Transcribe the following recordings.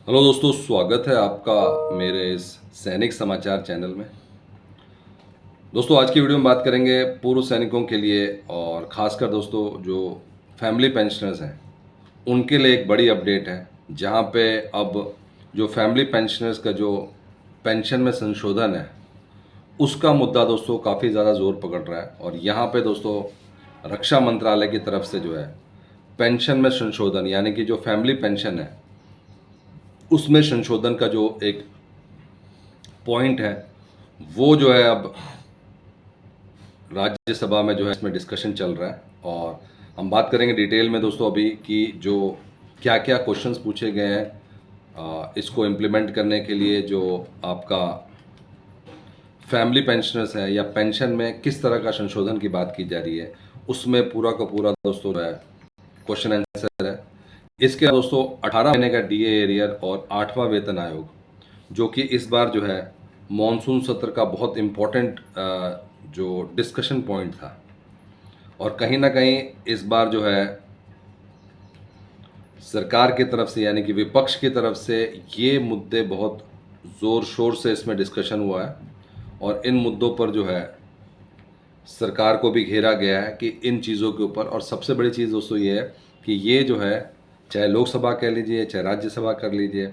Hello दोस्तों, स्वागत है आपका मेरे इस सैनिक समाचार चैनल में। दोस्तों, आज की वीडियो में बात करेंगे पूर्व सैनिकों के लिए और ख़ासकर दोस्तों जो फैमिली पेंशनर्स हैं उनके लिए एक बड़ी अपडेट है, जहां पे अब जो फैमिली पेंशनर्स का जो पेंशन में संशोधन है उसका मुद्दा दोस्तों काफ़ी ज़्यादा ज़ोर पकड़ रहा है। और यहाँ पे दोस्तों रक्षा मंत्रालय की तरफ से जो है पेंशन में संशोधन यानी कि जो फैमिली पेंशन है उसमें संशोधन का जो एक पॉइंट है वो जो है अब राज्यसभा में जो है इसमें डिस्कशन चल रहा है। और हम बात करेंगे डिटेल में दोस्तों अभी कि जो क्या क्या क्वेश्चंस पूछे गए हैं इसको इम्प्लीमेंट करने के लिए, जो आपका फैमिली पेंशनर्स है या पेंशन में किस तरह का संशोधन की बात की जा रही है, उसमें पूरा का पूरा दोस्तों जो है क्वेश्चन आंसर है। इसके अलावा दोस्तों 18 महीने का डीए एरियर और 8वां वेतन आयोग, जो कि इस बार जो है मॉनसून सत्र का बहुत इम्पोर्टेंट जो डिस्कशन पॉइंट था। और कहीं ना कहीं इस बार जो है सरकार की तरफ से यानी कि विपक्ष की तरफ से ये मुद्दे बहुत ज़ोर शोर से इसमें डिस्कशन हुआ है। और इन मुद्दों पर जो है सरकार को भी घेरा गया है कि इन चीज़ों के ऊपर। और सबसे बड़ी चीज़ दोस्तों ये है कि ये जो है चाहे लोकसभा कह लीजिए चाहे राज्यसभा कर लीजिए,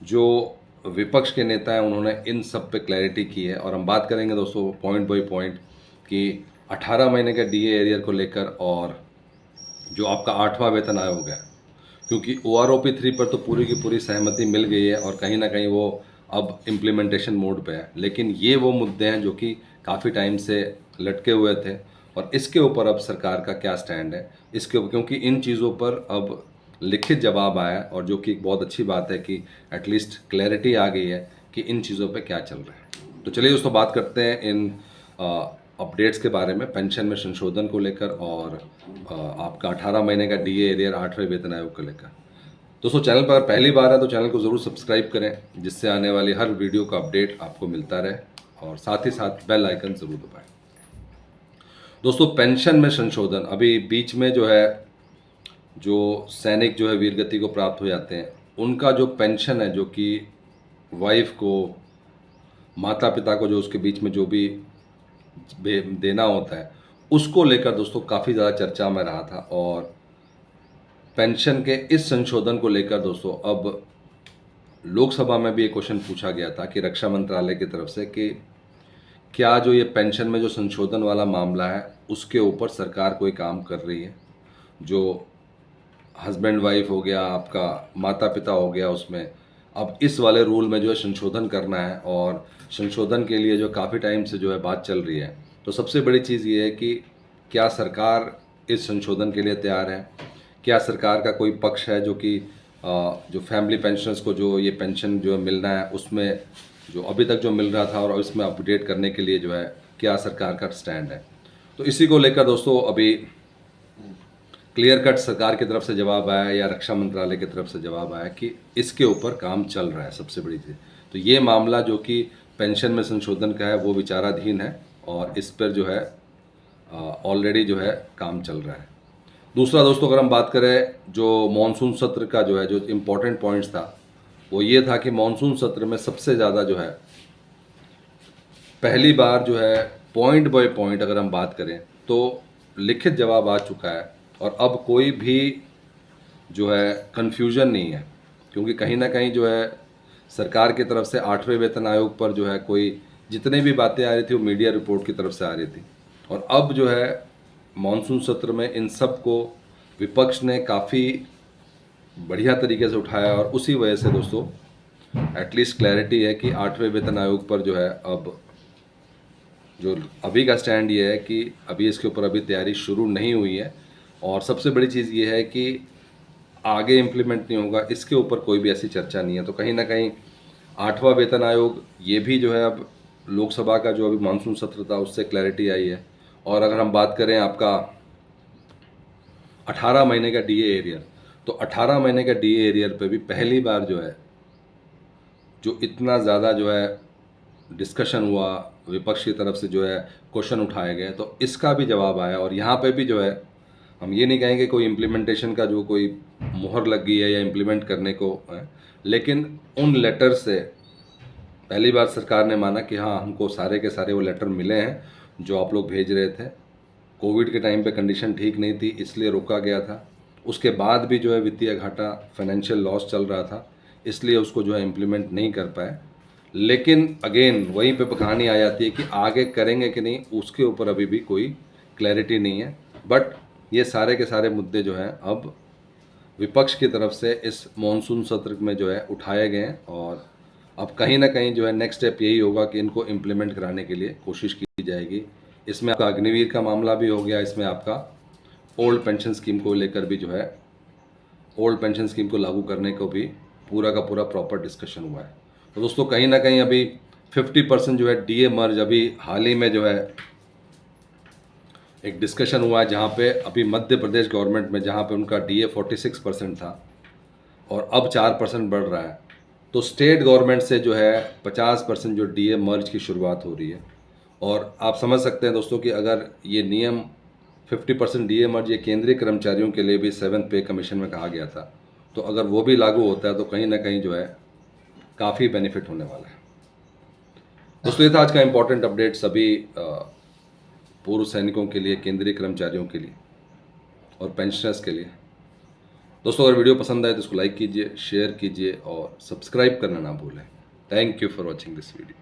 जो विपक्ष के नेता हैं उन्होंने इन सब पे क्लैरिटी की है। और हम बात करेंगे दोस्तों पॉइंट बाय पॉइंट कि 18 महीने का डीए एरियर को लेकर और जो आपका 8वां वेतन आयोग है, क्योंकि OROP 3 पर तो पूरी की पूरी सहमति मिल गई है और कहीं ना कहीं वो अब इम्प्लीमेंटेशन मोड पे है। लेकिन ये वो मुद्दे हैं जो कि काफ़ी टाइम से लटके हुए थे और इसके ऊपर अब सरकार का क्या स्टैंड है इसके ऊपर, क्योंकि इन चीज़ों पर अब लिखित जवाब आया है। और जो कि एक बहुत अच्छी बात है कि एटलीस्ट क्लैरिटी आ गई है कि इन चीज़ों पे क्या चल रहा है। तो चलिए दोस्तों बात करते हैं इन अपडेट्स के बारे में, पेंशन में संशोधन को लेकर और आपका 18 महीने का डीए एरियर 8वें वेतन आयोग को लेकर। दोस्तों चैनल पर पहली बार है तो चैनल को ज़रूर सब्सक्राइब करें, जिससे आने वाली हर वीडियो का अपडेट आपको मिलता रहे, और साथ ही साथ बेल आइकन ज़रूर दबाएं। दोस्तों पेंशन में संशोधन, अभी बीच में जो है जो सैनिक जो है वीरगति को प्राप्त हो जाते हैं उनका जो पेंशन है, जो कि वाइफ को, माता पिता को जो उसके बीच में जो भी देना होता है, उसको लेकर दोस्तों काफ़ी ज़्यादा चर्चा में रहा था। और पेंशन के इस संशोधन को लेकर दोस्तों अब लोकसभा में भी एक क्वेश्चन पूछा गया था कि रक्षा मंत्रालय की तरफ से कि क्या जो ये पेंशन में जो संशोधन वाला मामला है उसके ऊपर सरकार कोई काम कर रही है। जो हस्बैंड वाइफ हो गया, आपका माता पिता हो गया, उसमें अब इस वाले रूल में जो है संशोधन करना है। और संशोधन के लिए जो काफ़ी टाइम से जो है बात चल रही है, तो सबसे बड़ी चीज़ ये है कि क्या सरकार इस संशोधन के लिए तैयार है, क्या सरकार का कोई पक्ष है जो कि जो फैमिली पेंशनर्स को जो ये पेंशन जो मिलना है उसमें जो अभी तक जो मिल रहा था और इसमें अपडेट करने के लिए जो है क्या सरकार का स्टैंड है। तो इसी को लेकर दोस्तों अभी क्लियर कट सरकार की तरफ से जवाब आया या रक्षा मंत्रालय की तरफ से जवाब आया कि इसके ऊपर काम चल रहा है। सबसे बड़ी चीज़ तो ये मामला जो कि पेंशन में संशोधन का है वो विचाराधीन है और इस पर जो है ऑलरेडी जो है काम चल रहा है। दूसरा दोस्तों अगर हम बात करें जो मॉनसून सत्र का जो है जो इम्पोर्टेंट पॉइंट्स था, वो ये था कि मॉनसून सत्र में सबसे ज़्यादा जो है पहली बार जो है पॉइंट बाय पॉइंट अगर हम बात करें तो लिखित जवाब आ चुका है। और अब कोई भी जो है कन्फ्यूजन नहीं है, क्योंकि कहीं ना कहीं जो है सरकार की तरफ से 8वें वेतन आयोग पर जो है कोई जितने भी बातें आ रही थी वो मीडिया रिपोर्ट की तरफ से आ रही थी। और अब जो है मॉनसून सत्र में इन सब को विपक्ष ने काफ़ी बढ़िया तरीके से उठाया और उसी वजह से दोस्तों एटलीस्ट क्लैरिटी है कि 8वें वेतन आयोग पर जो है अब जो अभी का स्टैंड ये है कि अभी इसके ऊपर अभी तैयारी शुरू नहीं हुई है। और सबसे बड़ी चीज़ ये है कि आगे इम्प्लीमेंट नहीं होगा, इसके ऊपर कोई भी ऐसी चर्चा नहीं है। तो कहीं ना कहीं 8वां वेतन आयोग ये भी जो है अब लोकसभा का जो अभी मानसून सत्र था उससे क्लैरिटी आई है। और अगर हम बात करें आपका 18 महीने का डीए एरियर, तो 18 महीने का डीए एरियर पे भी पहली बार जो है जो इतना ज़्यादा जो है डिस्कशन हुआ, विपक्ष की तरफ से जो है क्वेश्चन उठाए गए, तो इसका भी जवाब आया। और यहाँ पे भी जो है हम ये नहीं कहेंगे कोई इम्प्लीमेंटेशन का जो कोई मुहर लग गई है या इम्प्लीमेंट करने को है, लेकिन उन लेटर से पहली बार सरकार ने माना कि हाँ हमको सारे के सारे वो लेटर मिले हैं जो आप लोग भेज रहे थे। कोविड के टाइम पे कंडीशन ठीक नहीं थी इसलिए रोका गया था। उसके बाद भी जो है वित्तीय घाटा, फाइनेंशियल लॉस चल रहा था, इसलिए उसको जो है इम्प्लीमेंट नहीं कर पाए। लेकिन अगेन वहीं पे कहानी आ जाती है कि आगे करेंगे कि नहीं, उसके ऊपर अभी भी कोई क्लैरिटी नहीं है। बट ये सारे के सारे मुद्दे जो हैं अब विपक्ष की तरफ से इस मॉनसून सत्र में जो है उठाए गए हैं, और अब कहीं ना कहीं जो है नेक्स्ट स्टेप यही होगा कि इनको इम्प्लीमेंट कराने के लिए कोशिश की जाएगी। इसमें आपका अग्निवीर का मामला भी हो गया, इसमें आपका ओल्ड पेंशन स्कीम को लेकर भी जो है ओल्ड पेंशन स्कीम को लागू करने को भी पूरा का पूरा प्रॉपर डिस्कशन हुआ है। तो दोस्तों कहीं ना कहीं अभी 50% जो है डीए मर्ज अभी हाल ही में जो है एक डिस्कशन हुआ है, जहाँ पे अभी मध्य प्रदेश गवर्नमेंट में जहाँ पे उनका डीए 46% था और अब 4% बढ़ रहा है, तो स्टेट गवर्नमेंट से जो है 50% जो डीए मर्ज की शुरुआत हो रही है। और आप समझ सकते हैं दोस्तों कि अगर ये नियम 50% डीए मर्ज ये केंद्रीय कर्मचारियों के लिए भी 7th पे कमीशन में कहा गया था, तो अगर वो भी लागू होता है तो कहीं ना कहीं जो है काफ़ी बेनिफिट होने वाला है। दोस्तों ये था आज का इम्पोर्टेंट अपडेट सभी पूर्व सैनिकों के लिए, केंद्रीय कर्मचारियों के लिए और पेंशनर्स के लिए। दोस्तों अगर वीडियो पसंद आए तो इसको लाइक कीजिए, शेयर कीजिए और सब्सक्राइब करना ना भूलें। Thank you for watching this video.